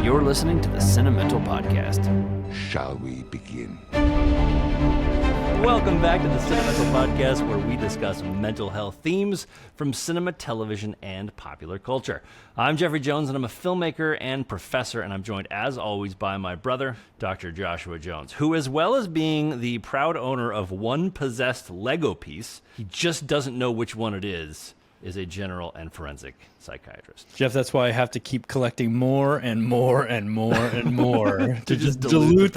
You're listening to the Cinemental Podcast. Shall we begin? Welcome back to the Cinemental Podcast, where we discuss mental health themes from cinema, television, and popular culture. I'm Jeffrey Jones, and I'm a filmmaker and professor, and I'm joined, as always, by my brother, Dr. Joshua Jones, who, as well as being the proud owner of one possessed Lego piece, he just doesn't know which one it is a general and forensic psychiatrist. Jeff, that's why I have to keep collecting more and more and more and more to just dilute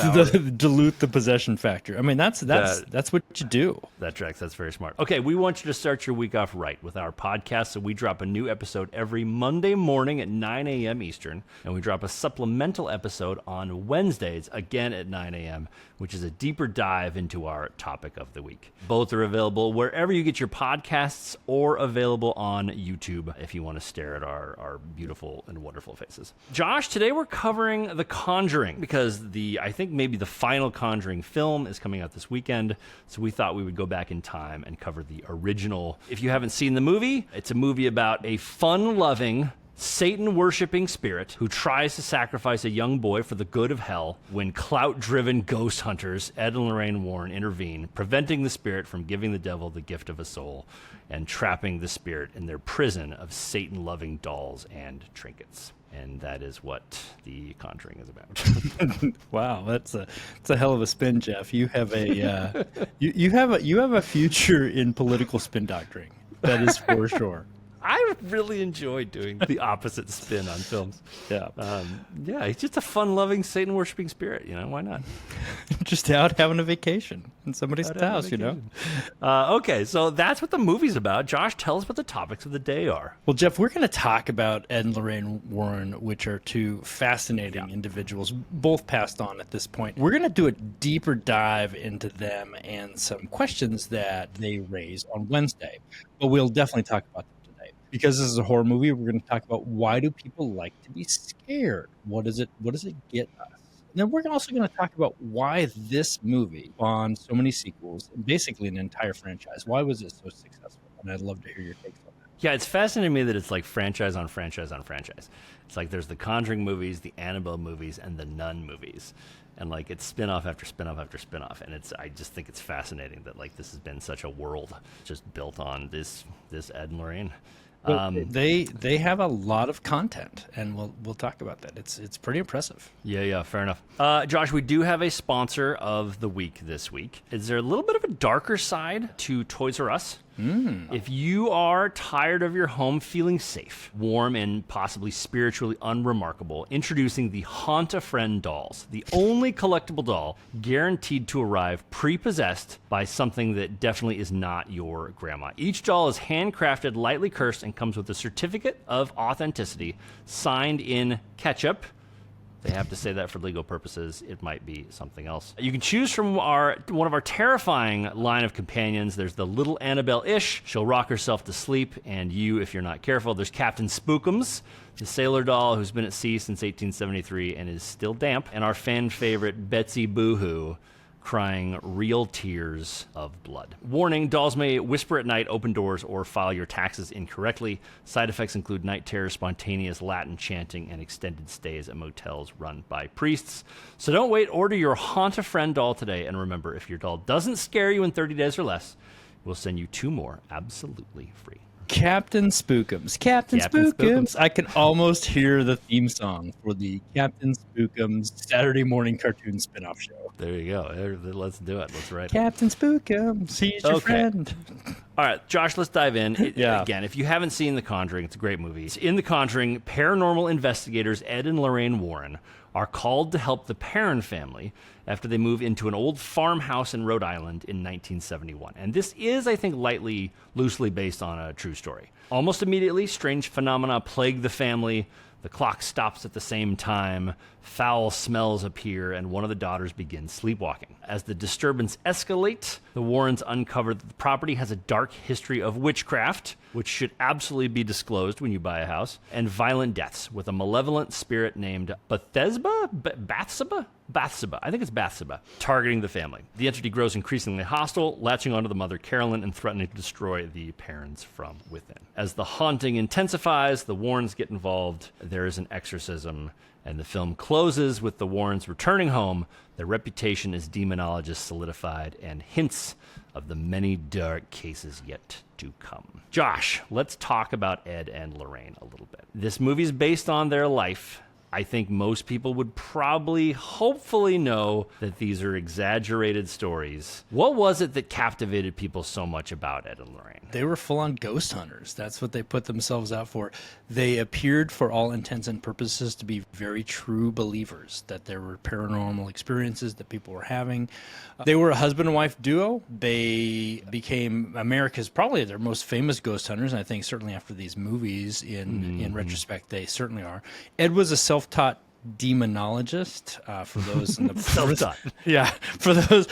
dilute the possession factor. I mean, that's what you do. That tracks. That's very smart. Okay, we want you to start your week off right with our podcast. So we drop a new episode every Monday morning at 9 a.m. Eastern, and we drop a supplemental episode on Wednesdays, again at 9 a.m., which is a deeper dive into our topic of the week. Both are available wherever you get your podcasts or available on YouTube if you want to stare at our beautiful and wonderful faces. Josh, today we're covering The Conjuring because I think maybe the final Conjuring film is coming out this weekend, so we thought we would go back in time and cover the original. If you haven't seen the movie, it's a movie about a fun-loving, Satan-worshipping spirit who tries to sacrifice a young boy for the good of hell when clout-driven ghost hunters Ed and Lorraine Warren intervene, preventing the spirit from giving the devil the gift of a soul and trapping the spirit in their prison of Satan-loving dolls and trinkets. And that is what The Conjuring is about. Wow, that's a hell of a spin, Jeff. You have a you have a future in political spin doctoring. That is for sure. I really enjoy doing the opposite spin on films. Yeah. He's just a fun-loving, Satan-worshipping spirit. Why not? Just out having a vacation in somebody's house, Okay, so that's what the movie's about. Josh, tell us what the topics of the day are. Well, Jeff, we're going to talk about Ed and Lorraine Warren, which are two fascinating individuals, both passed on at this point. We're going to do a deeper dive into them and some questions that they raised on Wednesday. But we'll definitely talk about because this is a horror movie. We're going to talk about why do people like to be scared? What does it get us? And then we're also going to talk about why this movie spawned so many sequels and basically an entire franchise. Why was it so successful? And I'd love to hear your takes on that. Yeah, it's fascinating to me that it's like franchise on franchise on franchise. It's like there's the Conjuring movies, the Annabelle movies, and the Nun movies. And like it's spin-off after spin-off after spin-off. And I just think it's fascinating that like this has been such a world just built on this Ed and Lorraine. They have a lot of content, and we'll talk about that. It's pretty impressive. Yeah, fair enough. Josh, we do have a sponsor of the week this week. Is there a little bit of a darker side to Toys R Us? If you are tired of your home feeling safe, warm, and possibly spiritually unremarkable, introducing the Haunt-A-Friend dolls, the only collectible doll guaranteed to arrive pre-possessed by something that definitely is not your grandma. Each doll is handcrafted, lightly cursed, and comes with a certificate of authenticity signed in ketchup. They have to say that for legal purposes. It might be something else. You can choose from one of our terrifying line of companions. There's the little Annabelle-ish. She'll rock herself to sleep, and you, if you're not careful. There's Captain Spookums, the sailor doll who's been at sea since 1873 and is still damp. And our fan favorite, Betsy Boo-Hoo, crying real tears of blood. Warning, dolls may whisper at night, open doors, or file your taxes incorrectly. Side effects include night terrors, spontaneous Latin chanting, and extended stays at motels run by priests. So don't wait, order your Haunt-A-Friend doll today. And remember, if your doll doesn't scare you in 30 days or less, we'll send you 2 more absolutely free. Captain Spookums. Captain Spookums. I can almost hear the theme song for the Captain Spookums Saturday morning cartoon spinoff show. There you go. Let's do it. Let's write it. Captain Spookums. He's your friend. All right, Josh, let's dive in. Yeah. Again, if you haven't seen The Conjuring, it's a great movie. In The Conjuring, paranormal investigators Ed and Lorraine Warren are called to help the Perron family after they move into an old farmhouse in Rhode Island in 1971. And this is, I think, loosely based on a true story. Almost immediately, strange phenomena plague the family. The clock stops at the same time, foul smells appear, and one of the daughters begins sleepwalking. As the disturbance escalates, the Warrens uncover that the property has a dark history of witchcraft, which should absolutely be disclosed when you buy a house, and violent deaths with a malevolent spirit named Bathsheba, I think it's Bathsheba, targeting the family. The entity grows increasingly hostile, latching onto the mother Carolyn and threatening to destroy the parents from within. As the haunting intensifies, the Warrens get involved. There is an exorcism, and the film closes with the Warrens returning home, their reputation as demonologists solidified, and hints of the many dark cases yet to come. Josh, let's talk about Ed and Lorraine a little bit. This movie is based on their life. I think most people would probably, hopefully know that these are exaggerated stories. What was it that captivated people so much about Ed and Lorraine? They were full-on ghost hunters. That's what they put themselves out for. They appeared, for all intents and purposes, to be very true believers, that there were paranormal experiences that people were having. They were a husband and wife duo. They became America's, probably their most famous ghost hunters, and I think certainly after these movies, in retrospect, they certainly are. Ed was a self-taught demonologist, for those in the Self-taught. Yeah, for those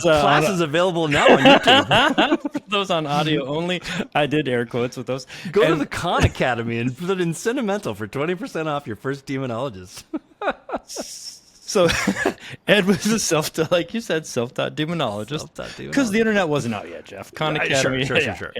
Classes available now on YouTube. for those on audio only. I did air quotes with those. Go to the Khan Academy and put it in Cinemental for 20% off your first demonologist. So Ed was a self-taught demonologist. Because the internet wasn't out yet, Jeff. Khan Academy. Sure.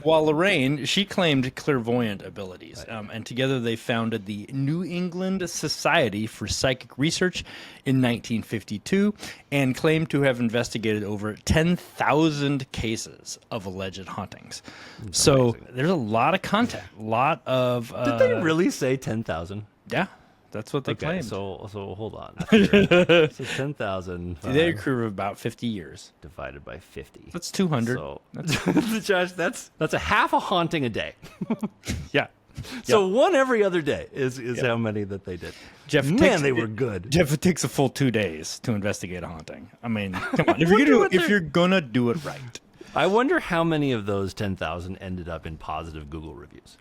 While Lorraine, she claimed clairvoyant abilities. And together they founded the New England Society for Psychic Research in 1952 and claimed to have investigated over 10,000 cases of alleged hauntings. So there's a lot of contact, a lot of... Did they really say 10,000? Yeah. That's what they Okay, claimed. so hold on. So 10,000. They accrue about 50 years. Divided by 50. That's 200. So, Josh, that's a half a haunting a day. Yeah. So one every other day is how many that they did. Jeff, they were good. Jeff, it takes a full 2 days to investigate a haunting. I mean, come on. If you're gonna do it right. I wonder how many of those 10,000 ended up in positive Google reviews.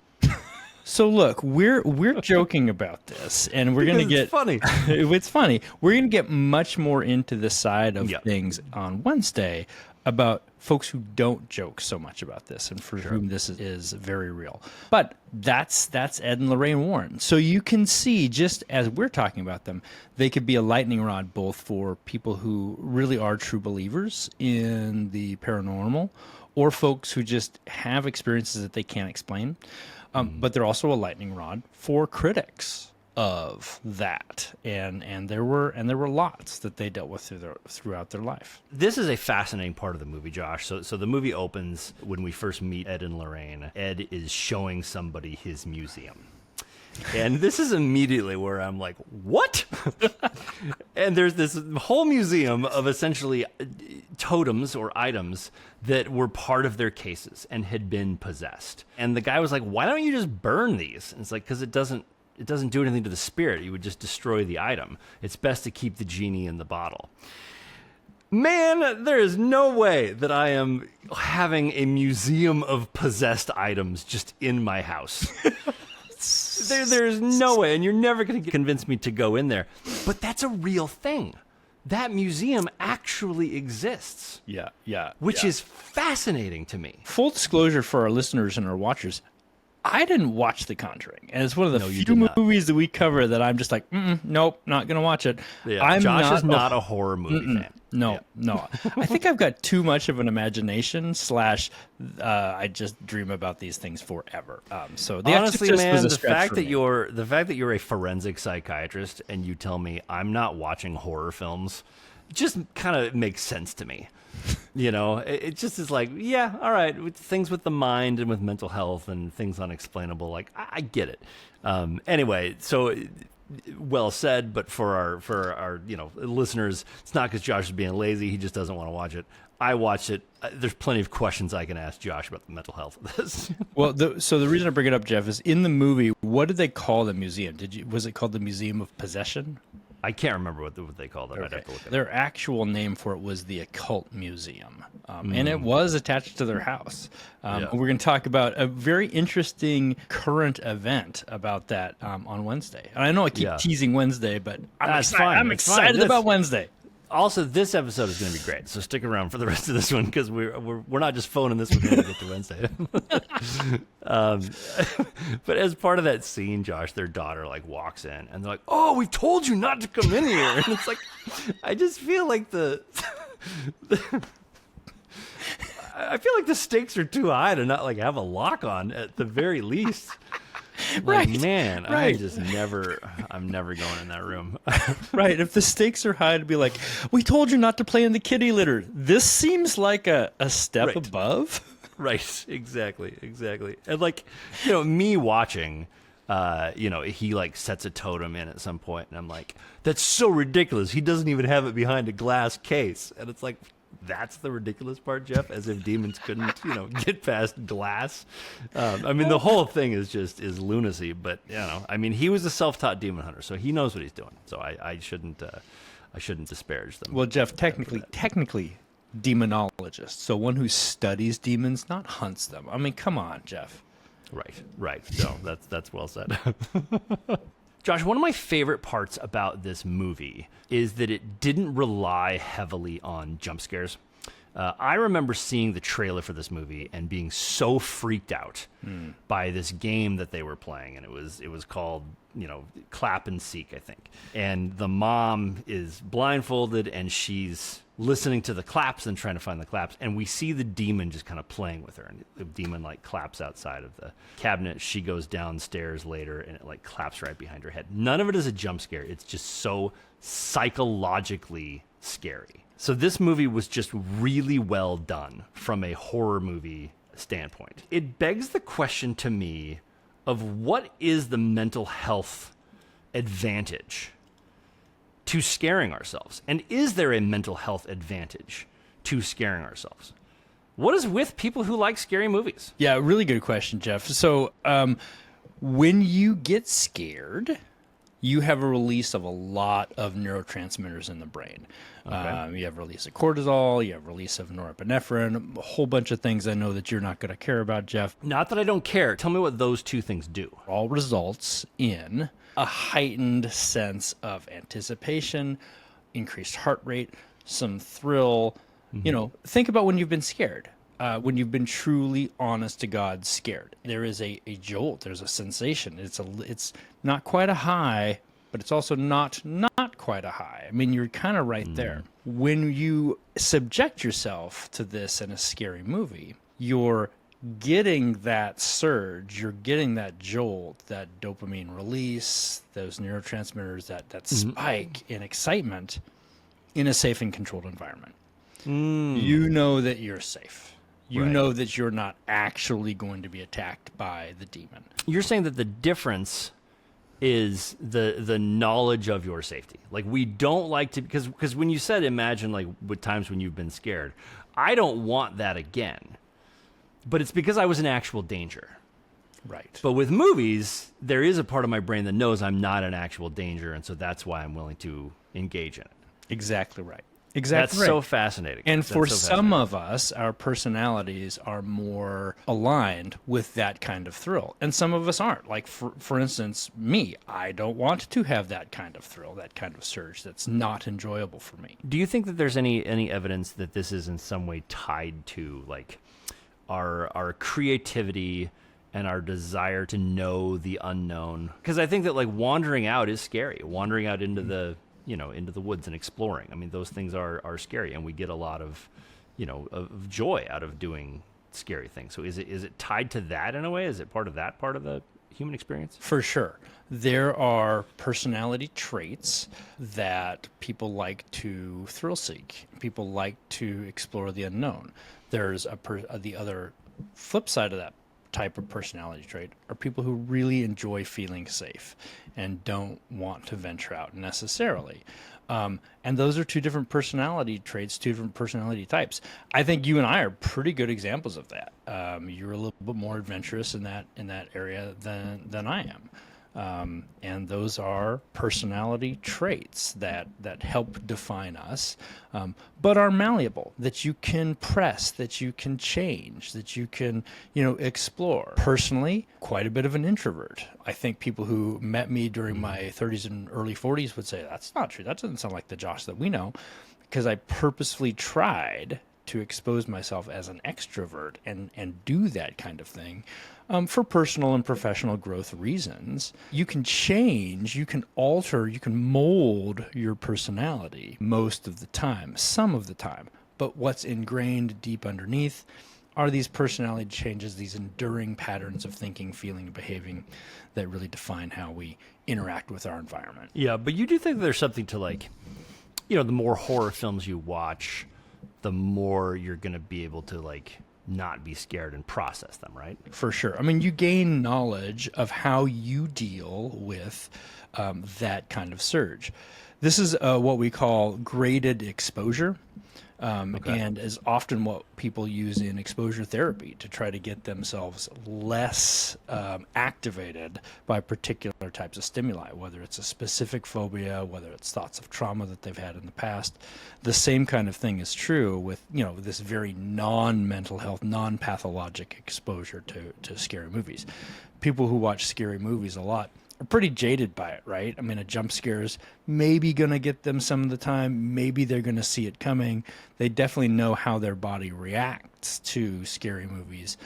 So look, we're joking about this, and we're gonna get funny. It's funny. We're gonna get much more into the side of things on Wednesday about folks who don't joke so much about this, and for whom this is very real. But that's Ed and Lorraine Warren. So you can see, just as we're talking about them, they could be a lightning rod both for people who really are true believers in the paranormal, or folks who just have experiences that they can't explain. But they're also a lightning rod for critics of that, and there were lots that they dealt with throughout their life. This is a fascinating part of the movie, Josh. So the movie opens when we first meet Ed and Lorraine. Ed is showing somebody his museum. And this is immediately where I'm like, what? And there's this whole museum of essentially totems or items that were part of their cases and had been possessed. And the guy was like, why don't you just burn these? And it's like, because it doesn't do anything to the spirit. You would just destroy the item. It's best to keep the genie in the bottle. Man, there is no way that I am having a museum of possessed items just in my house. There's no way, and you're never going to convince me to go in there. But that's a real thing. That museum actually exists. Which is fascinating to me. Full disclosure for our listeners and our watchers, I didn't watch The Conjuring, and it's one of the few movies that we cover that I'm just like, nope, not going to watch it. Yeah, Josh is not a horror movie fan. No. I think I've got too much of an imagination / I just dream about these things forever. So honestly, man, the fact that you're a forensic psychiatrist and you tell me I'm not watching horror films just kind of makes sense to me. You know, it just is like, yeah, all right, with things with the mind and with mental health and things unexplainable, like I get it. Anyway, so well said, but for our listeners, it's not because Josh is being lazy. He just doesn't want to watch it. I watched it. There's plenty of questions I can ask Josh about the mental health of this. Well, so the reason I bring it up, Jeff, is in the movie, what did they call the museum? Was it called the Museum of Possession? I can't remember what they called it. Okay. I'd have to look it up. Their actual name for it was the Occult Museum, and it was attached to their house. We're going to talk about a very interesting current event about that on Wednesday. And I know I keep teasing Wednesday, but I'm excited about Wednesday. Also, this episode is going to be great, so stick around for the rest of this one because we're not just phoning this one in to get to Wednesday. But as part of that scene, Josh, their daughter like walks in and they're like, "Oh, we told you not to come in here," and it's like, I just feel like I feel like the stakes are too high to not like have a lock on at the very least. Like, man, right. I'm never going in that room. Right. If the stakes are high, to be like, we told you not to play in the kitty litter. This seems like a step Right. above. Right. Exactly. And like, me watching, he like sets a totem in at some point and I'm like, that's so ridiculous. He doesn't even have it behind a glass case. And it's like, that's the ridiculous part, Jeff, as if demons couldn't, get past glass. The whole thing is lunacy, but he was a self-taught demon hunter, so he knows what he's doing. So I shouldn't disparage them. Well, Jeff, technically demonologist. So one who studies demons, not hunts them. I mean, come on, Jeff. Right. No, that's well said. Josh, one of my favorite parts about this movie is that it didn't rely heavily on jump scares. I remember seeing the trailer for this movie and being so freaked out by this game that they were playing, and it was called, Clap and Seek, I think. And the mom is blindfolded and she's listening to the claps and trying to find the claps, and we see the demon just kind of playing with her, and the demon like claps outside of the cabinet. She goes downstairs later and it like claps right behind her head. None of it is a jump scare. It's just so psychologically scary. So this movie was just really well done from a horror movie standpoint. It begs the question to me of what is the mental health advantage to scaring ourselves? And is there a mental health advantage to scaring ourselves? What is with people who like scary movies? Yeah, really good question, Jeff. So when you get scared, you have a release of a lot of neurotransmitters in the brain. Okay. You have release of cortisol, you have release of norepinephrine, a whole bunch of things I know that you're not going to care about, Jeff. Not that I don't care. Tell me what those two things do. All results in a heightened sense of anticipation, increased heart rate, some thrill. Think about when you've been scared. When you've been truly, honest to God, scared. There is a jolt. There's a sensation. It's not quite a high, but it's also not quite a high. I mean, you're kind of right there. When you subject yourself to this in a scary movie, you're getting that surge, you're getting that jolt, that dopamine release, those neurotransmitters, that spike in excitement in a safe and controlled environment. You know that you're safe. You know that you're not actually going to be attacked by the demon. You're saying that the difference is the knowledge of your safety. Like, we don't like to, because when you said imagine like with times when you've been scared, I don't want that again. But it's because I was in actual danger. Right. But with movies, there is a part of my brain that knows I'm not in actual danger, and so that's why I'm willing to engage in it. Exactly right. Exactly. That's so fascinating. And for some of us, our personalities are more aligned with that kind of thrill. And some of us aren't. Like, for instance, me, I don't want to have that kind of thrill, that kind of surge. That's not enjoyable for me. Do you think that there's any evidence that this is in some way tied to, like, our creativity and our desire to know the unknown? Because I think that, like, wandering out is scary. Wandering out into the into the woods and exploring. I mean, those things are scary, and we get a lot of, of joy out of doing scary things. So is it tied to that in a way? Is it part of the human experience? For sure. There are personality traits that people like to thrill seek. People like to explore the unknown. There's the other flip side of that type of personality trait are people who really enjoy feeling safe and don't want to venture out necessarily. And those are two different personality traits, two different personality types. I think you and I are pretty good examples of that. You're a little bit more adventurous in that area than I am. And those are personality traits that help define us, but are malleable, that you can press, that you can change, that you can, explore. Personally, quite a bit of an introvert. I think people who met me during my 30s and early 40s would say, that's not true. That doesn't sound like the Josh that we know. because I purposefully tried to expose myself as an extrovert and do that kind of thing for personal and professional growth reasons. You can change, you can alter, you can mold your personality most of the time, some of the time. But what's ingrained deep underneath are these personality changes, these enduring patterns of thinking, feeling, and behaving that really define how we interact with our environment. Yeah, but you do think there's something to like, you know, the more horror films you watch, the more you're going to be able to like not be scared and process them, right? For sure. I mean, you gain knowledge of how you deal with that kind of surge. This is what we call graded exposure. And is often what people use in exposure therapy to try to get themselves less activated by particular types of stimuli, whether it's a specific phobia, whether it's thoughts of trauma that they've had in the past. The same kind of thing is true with, you know, this very non-mental health, non-pathologic exposure to scary movies. People who watch scary movies a lot are pretty jaded by it, right? I mean, a jump scare is maybe going to get them some of the time. Maybe they're going to see it coming. They definitely know how their body reacts to scary movies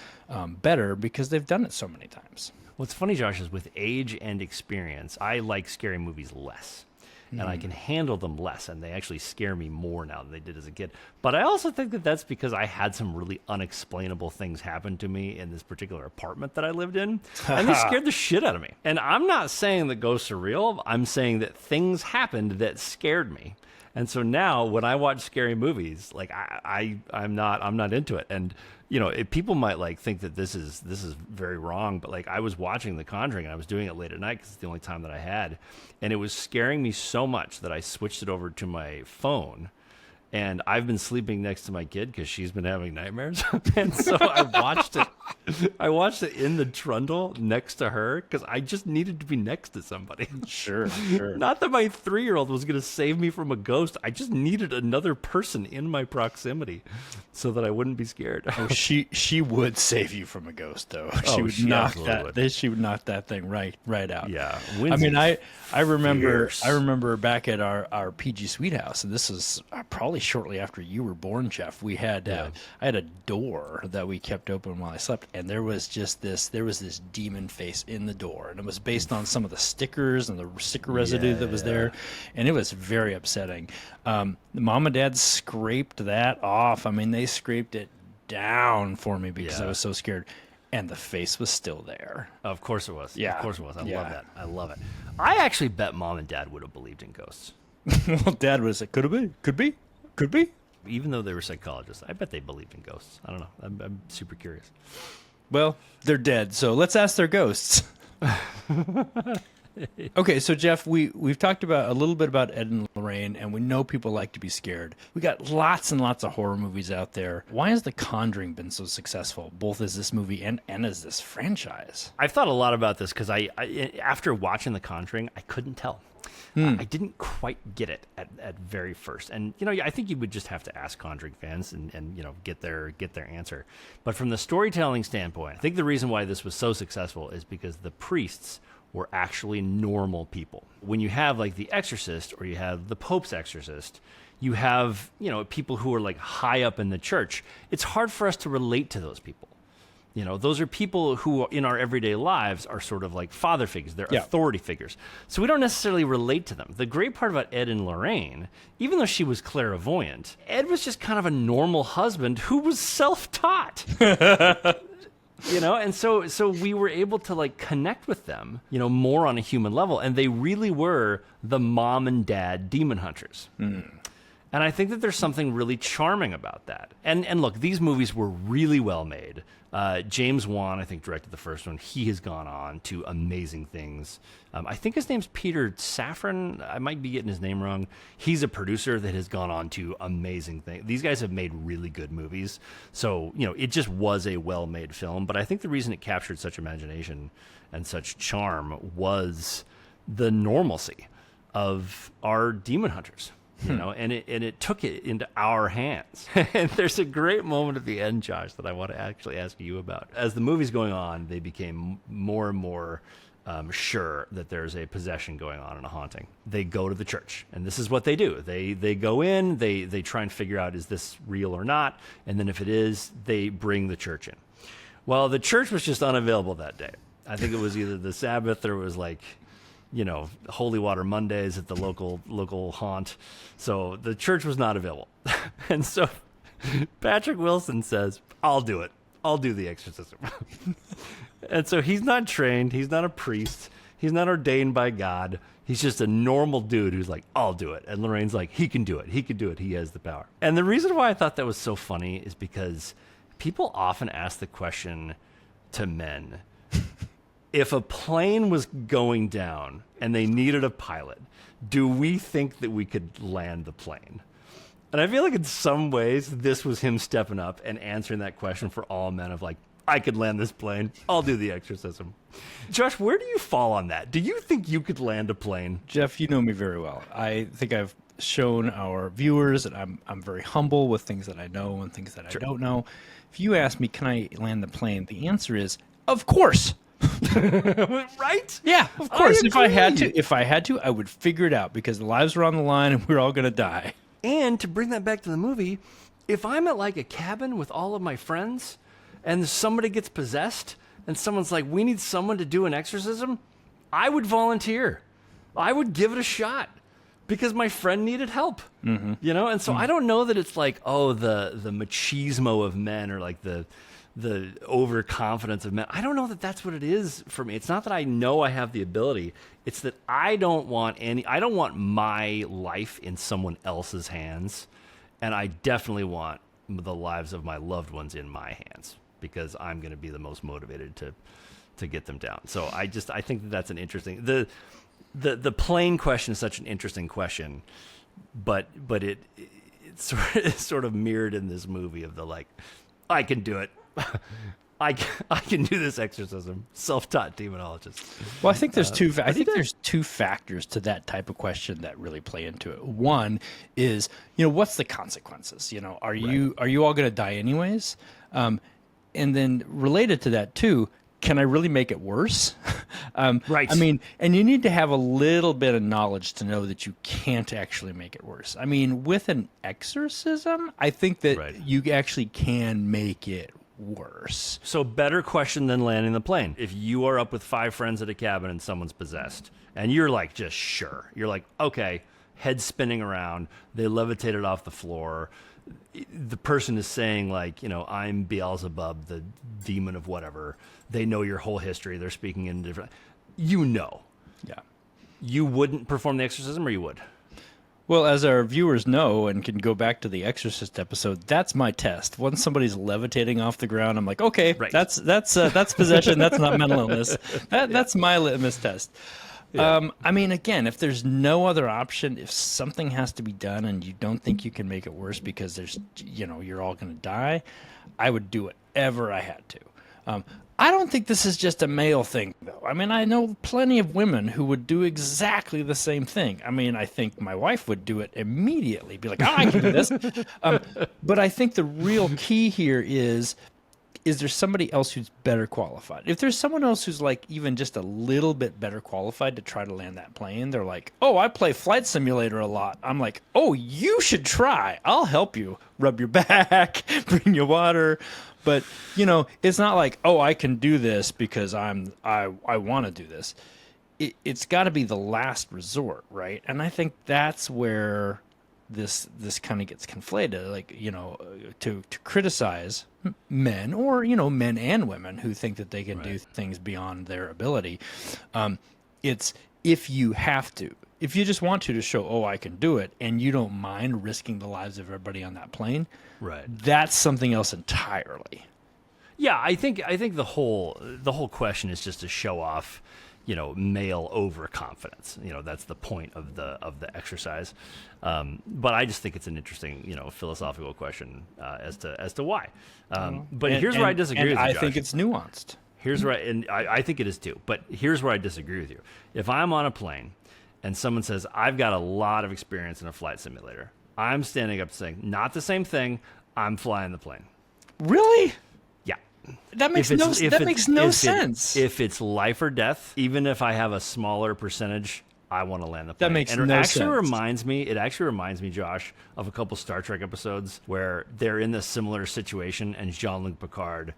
better because they've done it so many times. What's funny, Josh, is with age and experience, I like scary movies less. And I can handle them less, and they actually scare me more now than they did as a kid. But I also think that that's because I had some really unexplainable things happen to me in this particular apartment that I lived in, and they scared the shit out of me. And I'm not saying that ghosts are real. I'm saying that things happened that scared me. And so now when I watch scary movies, like I'm not into it. And you know, people might like think that this is very wrong, but like I was watching The Conjuring and I was doing it late at night because it's the only time that I had, and it was scaring me so much that I switched it over to my phone. And I've been sleeping next to my kid because she's been having nightmares. And so I watched it. I watched it in the trundle next to her because I just needed to be next to somebody. Sure. Not that my 3-year-old was going to save me from a ghost. I just needed another person in my proximity so that I wouldn't be scared. Oh, she would save you from a ghost, though. She would knock that thing right out. Yeah. I mean, I remember back at our PG Suite house, and this is probably shortly after you were born, Jeff. We had I had a door that we kept open while I slept, and there was this demon face in the door, and it was based on some of the stickers and the sticker residue that was there, and it was very upsetting. Mom and Dad scraped that off. I mean, they scraped it down for me because I was so scared. And the face was still there. Of course it was. Yeah. Of course it was. I love that. I love it. I actually bet Mom and Dad would have believed in ghosts. Well, Dad would have said, could be. Even though they were psychologists, I bet they believed in ghosts. I don't know. I'm super curious. Well, they're dead, so let's ask their ghosts. Okay, so Jeff, we've talked about a little bit about Ed and Lorraine, and we know people like to be scared. We got lots and lots of horror movies out there. Why has The Conjuring been so successful, both as this movie and as this franchise? I've thought a lot about this because I after watching The Conjuring, I couldn't tell. I didn't quite get it at very first. And, you know, I think you would just have to ask Conjuring fans and you know, get their answer. But from the storytelling standpoint, I think the reason why this was so successful is because the priests were actually normal people. When you have like The Exorcist or you have the Pope's Exorcist, you have, you know, people who are like high up in the church. It's hard for us to relate to those people. You know, those are people who in our everyday lives are sort of like father figures. They're authority figures. So we don't necessarily relate to them. The great part about Ed and Lorraine, even though she was clairvoyant, Ed was just kind of a normal husband who was self-taught. You know, and so we were able to like connect with them, you know, more on a human level. And they really were the mom and dad demon hunters. And I think that there's something really charming about that. And look, these movies were really well made. James Wan, I think, directed the first one. He has gone on to amazing things. I think his name's Peter Safran. I might be getting his name wrong. He's a producer that has gone on to amazing things. These guys have made really good movies. So, you know, it just was a well-made film. But I think the reason it captured such imagination and such charm was the normalcy of our demon hunters. You know, and it took it into our hands. And there's a great moment at the end, Josh, that I want to actually ask you about. As the movie's going on, they became more and more sure that there's a possession going on in a haunting, they go to the church. And this is what they do. They go in, they try and figure out, is this real or not? And then if it is, they bring the church in. Well, the church was just unavailable that day. I think it was either the Sabbath or it was like, Holy Water Mondays at the local haunt. So the church was not available. And so Patrick Wilson says, I'll do it. I'll do the exorcism. And so he's not trained. He's not a priest. He's not ordained by God. He's just a normal dude who's like, I'll do it. And Lorraine's like, he can do it. He can do it. He has the power. And the reason why I thought that was so funny is because people often ask the question to men, if a plane was going down and they needed a pilot, do we think that we could land the plane? And I feel like in some ways, this was him stepping up and answering that question for all men of like, I could land this plane. I'll do the exorcism. Josh, where do you fall on that? Do you think you could land a plane? Jeff, you know me very well. I think I've shown our viewers that I'm very humble with things that I know and things that I don't know. If you ask me, can I land the plane? The answer is, of course. Right? Yeah, of course. If I had to, I would figure it out because the lives are on the line and we're all going to die. And to bring that back to the movie, if I'm at like a cabin with all of my friends and somebody gets possessed and someone's like, we need someone to do an exorcism, I would volunteer. I would give it a shot because my friend needed help, And so I don't know that it's like, oh, the machismo of men or like the overconfidence of men. I don't know that that's what it is for me. It's not that I know I have the ability. It's that I don't want my life in someone else's hands. And I definitely want the lives of my loved ones in my hands because I'm going to be the most motivated to get them down. So I think that's an interesting, the plane question is such an interesting question, but it's sort of mirrored in this movie of the like, I can do it. I can do this exorcism. Self-taught demonologist. Well, I think there's there's two factors to that type of question that really play into it. One is, what's the consequences? Are you all going to die anyways? And then related to that too, can I really make it worse? Right. I mean, and you need to have a little bit of knowledge to know that you can't actually make it worse. I mean, with an exorcism, I think that you actually can make it worse. So better question than landing the plane. If you are up with 5 friends at a cabin and someone's possessed and you're like, just sure. You're like, okay, head spinning around. They levitated off the floor. The person is saying like, I'm Beelzebub, the demon of whatever. They know your whole history. They're speaking in different, Yeah. You wouldn't perform the exorcism or you would? Well, as our viewers know and can go back to the Exorcist episode, that's my test. Once somebody's levitating off the ground, I'm like, okay, that's possession. That's not mental illness. That's my litmus test. Yeah. I mean, again, if there's no other option, if something has to be done and you don't think you can make it worse because there's, you're all going to die, I would do whatever I had to. I don't think this is just a male thing, though. I mean, I know plenty of women who would do exactly the same thing. I mean, I think my wife would do it immediately, be like, oh, I can do this. But I think the real key here is there somebody else who's better qualified? If there's someone else who's like even just a little bit better qualified to try to land that plane, they're like, oh, I play Flight Simulator a lot. I'm like, oh, you should try. I'll help you. Rub your back, bring you water. But, it's not like, oh, I can do this because I want to do this. It's got to be the last resort, right? And I think that's where this kind of gets conflated, like, to criticize men or, men and women who think that they can do things beyond their ability. It's if you have to. If you just want to show, oh, I can do it, and you don't mind risking the lives of everybody on that plane, that's something else entirely. Yeah, I think the whole question is just to show off, male overconfidence. That's the point of the exercise. But I just think it's an interesting, philosophical question as to why. But here's where I disagree with you, Josh. I think it's nuanced. Here's where I think it is too. But here's where I disagree with you. If I'm on a plane and someone says, I've got a lot of experience in a flight simulator, I'm standing up saying, not the same thing. I'm flying the plane. Really? Yeah. That makes no sense. If it's life or death, even if I have a smaller percentage, I want to land the plane. That makes and no it actually sense. reminds me, Josh, of a couple Star Trek episodes where they're in this similar situation and Jean-Luc Picard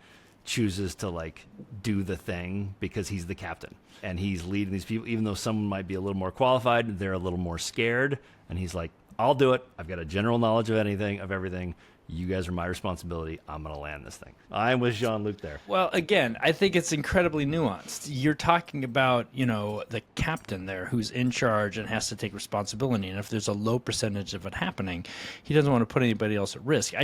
chooses to like do the thing because he's the captain and he's leading these people, even though someone might be a little more qualified, they're a little more scared, and he's like, I'll do it. I've got a general knowledge of everything. You guys are my responsibility. I'm going to land this thing. I'm with Jean-Luc there. Well, again, I think it's incredibly nuanced. You're talking about, the captain there who's in charge and has to take responsibility. And if there's a low percentage of it happening, he doesn't want to put anybody else at risk. I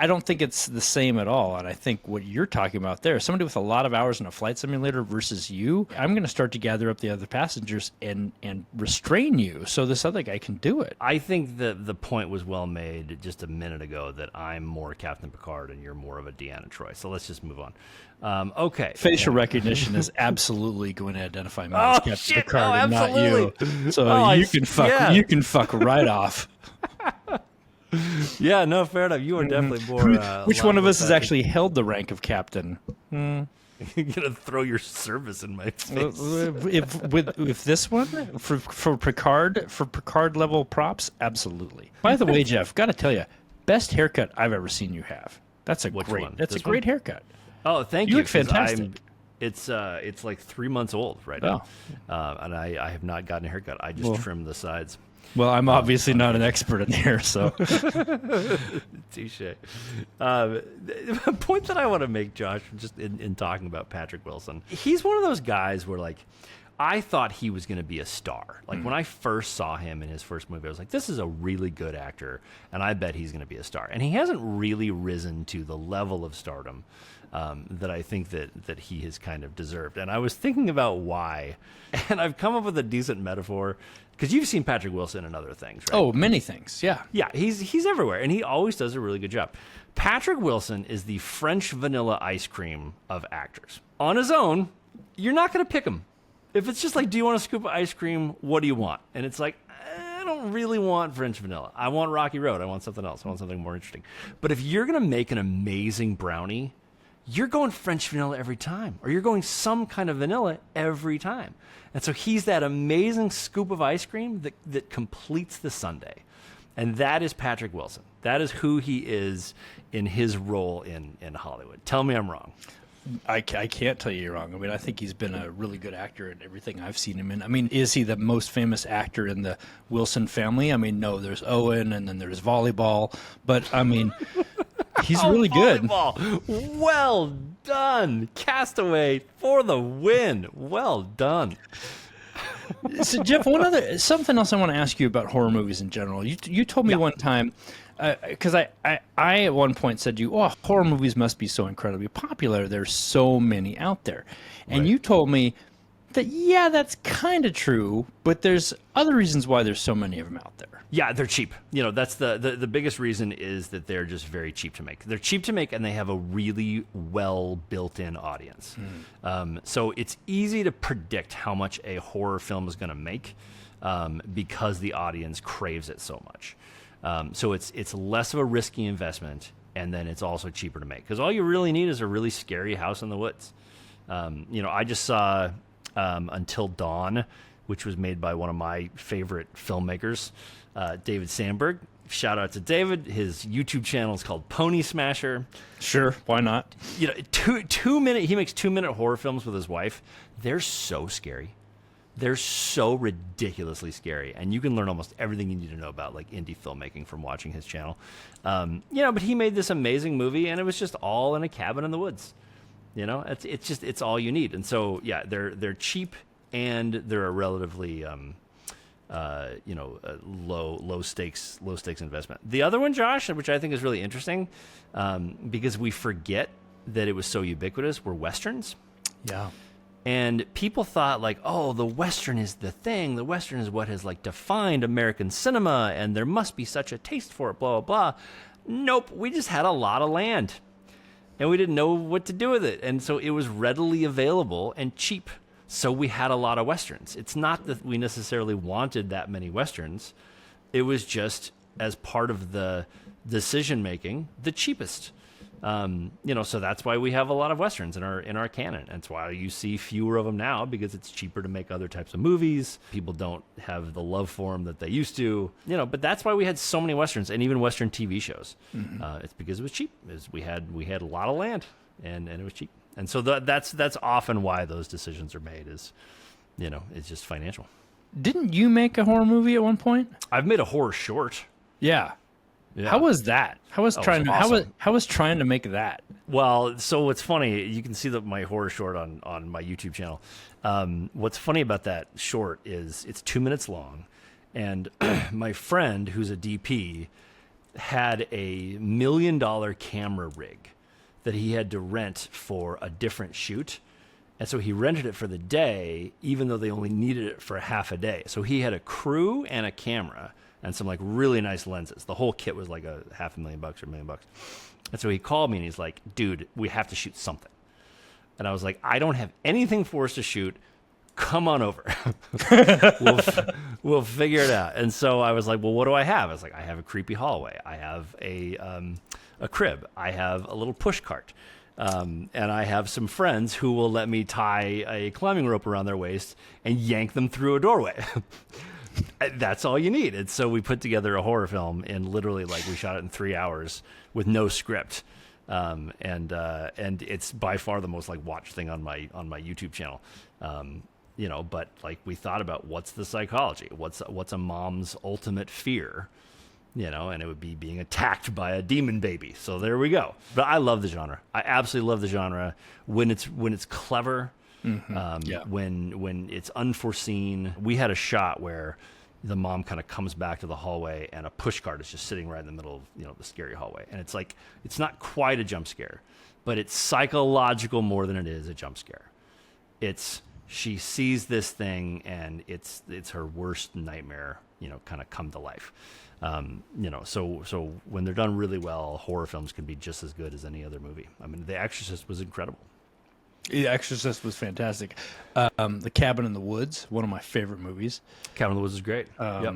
don't think it's the same at all. And I think what you're talking about there, somebody with a lot of hours in a flight simulator versus you, I'm going to start to gather up the other passengers and restrain you so this other guy can do it. I think that the point was well made just a minute ago that I'm more Captain Picard and you're more of a Deanna Troi. So let's just move on. Okay. Facial recognition is absolutely going to identify me as Captain shit, Picard and not you. So you can fuck right off. Yeah, no, fair enough. You are definitely more. Which one of us has actually held the rank of captain? You're gonna throw your service in my face. If this one for Picard level props, absolutely. By the way, Jeff, got to tell you, best haircut I've ever seen you have. That's a great haircut. Oh, thank you. You look fantastic. It's like 3 months old right now, and I have not gotten a haircut. I just trimmed the sides. Well, I'm obviously not an expert in hair, so. Touche. The point that I want to make, Josh, just in talking about Patrick Wilson, he's one of those guys where, like, I thought he was going to be a star. Like, when I first saw him in his first movie, I was like, this is a really good actor, and I bet he's going to be a star. And he hasn't really risen to the level of stardom that I think that he has kind of deserved. And I was thinking about why, and I've come up with a decent metaphor, because you've seen Patrick Wilson in other things, right? Oh, many things, yeah. Yeah, he's everywhere, and he always does a really good job. Patrick Wilson is the French vanilla ice cream of actors. On his own, you're not going to pick him. If it's just like, do you want a scoop of ice cream? What do you want? And it's like, I don't really want French vanilla. I want Rocky Road. I want something else. I want something more interesting. But if you're going to make an amazing brownie, you're going French vanilla every time, or you're going some kind of vanilla every time. And so he's that amazing scoop of ice cream that completes the sundae. And that is Patrick Wilson. That is who he is in his role in Hollywood. Tell me I'm wrong. I can't tell you you're wrong. I mean, I think he's been a really good actor in everything I've seen him in. I mean, is he the most famous actor in the Wilson family? I mean, no, there's Owen, and then there's volleyball. But, I mean, he's really good. Volleyball. Well done. Castaway for the win. Well done. So, Jeff, something else I want to ask you about horror movies in general. You told me one time, because I at one point said to you, horror movies must be so incredibly popular. There's so many out there. And you told me that, yeah, that's kind of true, but there's other reasons why there's so many of them out there. Yeah, they're cheap. You know, that's the biggest reason is that they're just very cheap to make. They're cheap to make, and they have a really well built-in audience. So it's easy to predict how much a horror film is going to make because the audience craves it so much. So it's less of a risky investment, and then it's also cheaper to make because all you really need is a really scary house in the woods. I just saw Until Dawn, which was made by one of my favorite filmmakers, David Sandberg. Shout out to David. His YouTube channel is called Pony Smasher. Sure, why not? You know, 2-minute. He makes 2-minute horror films with his wife. They're so scary. They're so ridiculously scary, and you can learn almost everything you need to know about like indie filmmaking from watching his channel. But he made this amazing movie, and it was just all in a cabin in the woods. You know, it's all you need. And so yeah, they're cheap, and they're a relatively low stakes investment. The other one, Josh, which I think is really interesting, because we forget that it was so ubiquitous, were Westerns. Yeah. And people thought like, oh, the Western is the thing. The Western is what has like defined American cinema, and there must be such a taste for it, blah, blah, blah. Nope, we just had a lot of land, and we didn't know what to do with it. And so it was readily available and cheap. So we had a lot of Westerns. It's not that we necessarily wanted that many Westerns. It was just as part of the decision-making, the cheapest. So that's why we have a lot of westerns in our canon. That's why you see fewer of them now, because it's cheaper to make other types of movies. People don't have the love for them that they used to. But that's why we had so many westerns and even western TV shows. It's because it was cheap. We had a lot of land and it was cheap. And so that's often why those decisions are made. It's just financial. Didn't you make a horror movie at one point? I've made a horror short. Yeah. Yeah. How was that? How was trying to make that? Well, so what's funny, you can see my horror short on my YouTube channel. What's funny about that short is it's 2 minutes long, and my friend, who's a DP, had a $1 million camera rig that he had to rent for a different shoot. And so he rented it for the day, even though they only needed it for half a day. So he had a crew and a camera and some really nice lenses. The whole kit was like a $500,000 or $1 million. And so he called me and he's like, dude, we have to shoot something. And I was like, I don't have anything for us to shoot. Come on over. we'll figure it out. And so I was like, well, what do I have? I was like, I have a creepy hallway. I have a crib. I have a little push cart. And I have some friends who will let me tie a climbing rope around their waist and yank them through a doorway. That's all you need. And so we put together a horror film, and literally we shot it in 3 hours with no script. And it's by far the most watched thing on my YouTube channel. But we thought about what's the psychology, what's a mom's ultimate fear, and it would be being attacked by a demon baby. So there we go. But I love the genre. I absolutely love the genre when it's clever. When it's unforeseen. We had a shot where the mom kind of comes back to the hallway and a push cart is just sitting right in the middle of the scary hallway, and it's not quite a jump scare, but it's psychological more than it is a jump scare. She sees this thing and it's her worst nightmare kind of come to life. So when they're done really well, horror films can be just as good as any other movie. I mean, The Exorcist was incredible. The Exorcist was fantastic. The Cabin in the Woods, one of my favorite movies. Cabin in the Woods is great. Yep.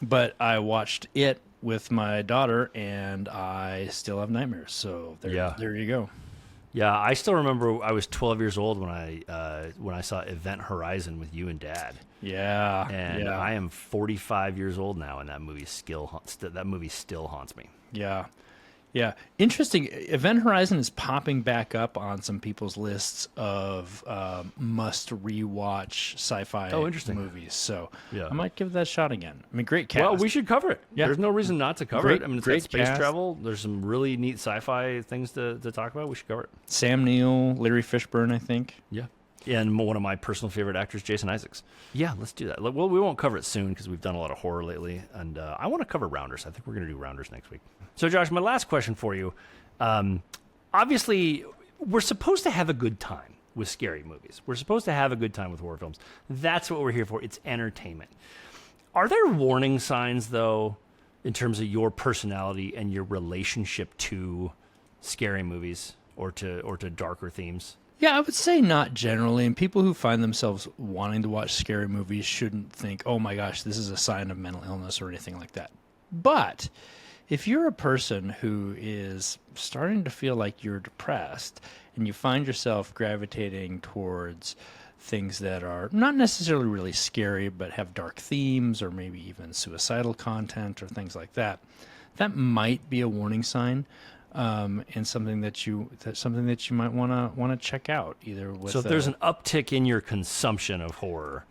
But I watched it with my daughter, and I still have nightmares. So there you go. Yeah, I still remember I was 12 years old when I saw Event Horizon with you and Dad. Yeah, and I am 45 years old now, and that movie still haunts me. Yeah. Yeah, interesting. Event Horizon is popping back up on some people's lists of must rewatch sci-fi movies. So I might give that a shot again. I mean, great cast. Well, we should cover it. Yeah. There's no reason not to cover it. I mean, it's got space travel. There's some really neat sci-fi things to talk about. We should cover it. Sam Neill, Larry Fishburne, I think. Yeah. And one of my personal favorite actors, Jason Isaacs. Yeah, let's do that. Well, we won't cover it soon because we've done a lot of horror lately, and I want to cover Rounders. I think we're going to do Rounders next week. So, Josh, my last question for you. Obviously, we're supposed to have a good time with scary movies. We're supposed to have a good time with horror films. That's what we're here for. It's entertainment. Are there warning signs, though, in terms of your personality and your relationship to scary movies or to darker themes? Yeah, I would say not generally. And people who find themselves wanting to watch scary movies shouldn't think, oh my gosh, this is a sign of mental illness or anything like that. But if you're a person who is starting to feel like you're depressed and you find yourself gravitating towards things that are not necessarily really scary but have dark themes or maybe even suicidal content or things like that, that might be a warning sign. And something that you might want to check out either with. So if there's an uptick in your consumption of horror,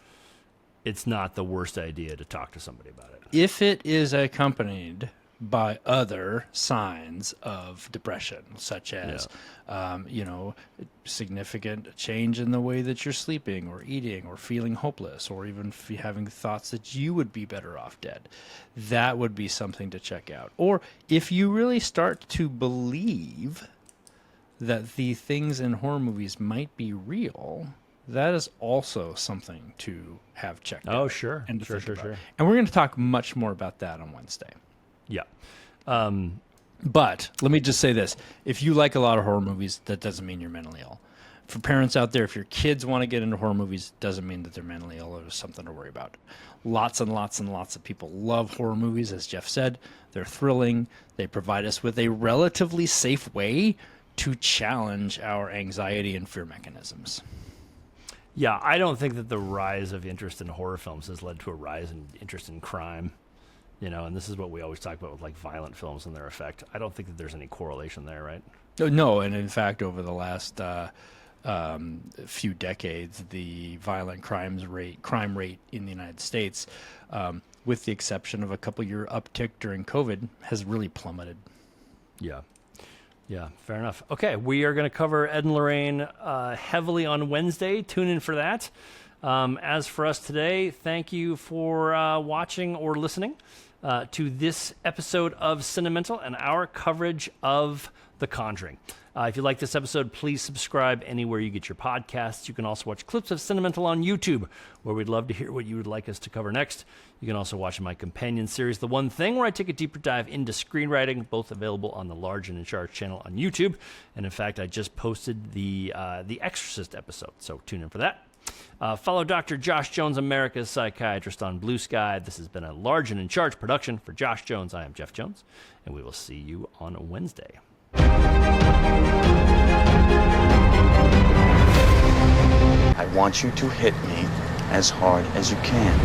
it's not the worst idea to talk to somebody about it. If it is accompanied by other signs of depression, such as significant change in the way that you're sleeping or eating or feeling hopeless or even having thoughts that you would be better off dead, that would be something to check out. Or if you really start to believe that the things in horror movies might be real, that is also something to have checked out. Oh, sure. And Sure. And we're going to talk much more about that on Wednesday. Yeah. But let me just say this. If you like a lot of horror movies, that doesn't mean you're mentally ill. For parents out there, if your kids want to get into horror movies, doesn't mean that they're mentally ill or there's something to worry about. Lots and lots and lots of people love horror movies, as Jeff said. They're thrilling. They provide us with a relatively safe way to challenge our anxiety and fear mechanisms. Yeah, I don't think that the rise of interest in horror films has led to a rise in interest in crime. And this is what we always talk about with like violent films and their effect. I don't think that there's any correlation there, right? No, and in fact, over the last few decades, the violent crime rate in the United States, with the exception of a couple-year uptick during COVID, has really plummeted. Yeah, fair enough. Okay, we are going to cover Ed and Lorraine heavily on Wednesday. Tune in for that. As for us today, thank you for watching or listening to this episode of Cinemental and our coverage of The Conjuring. If you like this episode, please subscribe anywhere you get your podcasts. You can also watch clips of Cinemental on YouTube, where we'd love to hear what you would like us to cover next. You can also watch my companion series, The One Thing, where I take a deeper dive into screenwriting, both available on the Large and in Charge channel on YouTube. And in fact, I just posted the Exorcist episode, so tune in for that. Follow Dr. Josh Jones, America's Psychiatrist, on Blue Sky. This has been a Large and in Charge production. For Josh Jones, I am Jeff Jones, and we will see you on Wednesday. I want you to hit me as hard as you can.